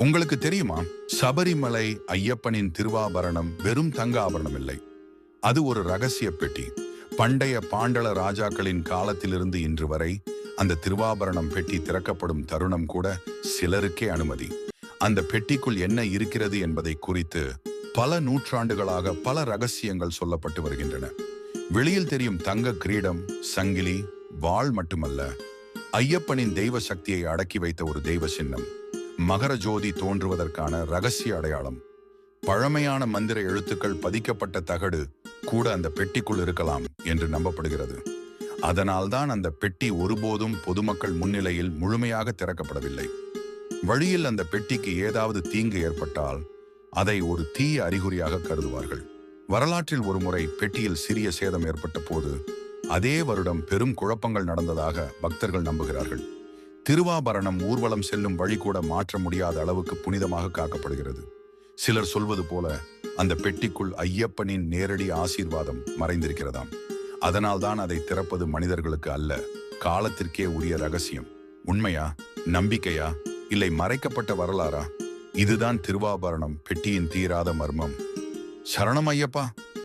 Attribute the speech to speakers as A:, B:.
A: உங்களுக்கு தெரியுமா? சபரிமலை ஐயப்பனின் திருவாபரணம் வெறும் தங்க ஆபரணம் இல்லை. அது ஒரு ரகசிய பெட்டி. பண்டைய பாண்டல ராஜாக்களின் காலத்திலிருந்து இன்று வரை அந்த திருவாபரணம் பெட்டி திறக்கப்படும் தருணம் கூட சிலருக்கே அனுமதி. அந்த பெட்டிக்குள் என்ன இருக்கிறது என்பதை குறித்து பல நூற்றாண்டுகளாக பல ரகசியங்கள் சொல்லப்பட்டு வருகின்றன. வெளியில் தெரியும் தங்க கிரீடம், சங்கிலி, வாள் மட்டுமல்ல, ஐயப்பனின் தெய்வ சக்தியை அடக்கி வைத்த ஒரு தெய்வ சின்னம். மகர ஜோதி தோன்றுவதற்கான ரகசிய அடையாளம். பழமையான மந்திர எழுத்துக்கள் பதிக்கப்பட்ட தகடு கூட அந்த பெட்டிக்குள் இருக்கலாம் என்று நம்பப்படுகிறது. அதனால்தான் அந்த பெட்டி ஒருபோதும் பொதுமக்கள் முன்னிலையில் முழுமையாக திறக்கப்படவில்லை. வழியில் அந்த பெட்டிக்கு ஏதாவது தீங்கு ஏற்பட்டால் அதை ஒரு தீய அறிகுறியாக கருதுவார்கள். வரலாற்றில் ஒருமுறை பெட்டியில் சிறிய சேதம் ஏற்பட்ட போது அதே வருடம் பெரும் குழப்பங்கள் நடந்ததாக பக்தர்கள் நம்புகிறார்கள். திருவாபரணம் ஊர்வலம் செல்லும் வழி கூட மாற்ற முடியாத அளவுக்கு புனிதமாக காக்கப்படுகிறது. சிலர் சொல்வது போல அந்த பெட்டிக்குள் ஐயப்பனின் நேரடி ஆசீர்வாதம் மறைந்திருக்கிறதாம். அதனால்தான் அதை திறப்பது மனிதர்களுக்கு அல்ல, காலத்திற்கே உரிய ரகசியம். உண்மையா, நம்பிக்கையா, இல்லை மறைக்கப்பட்ட வரலாறா? இதுதான் திருவாபரணம் பெட்டியின் தீராத மர்மம். சரணம் ஐயப்பா.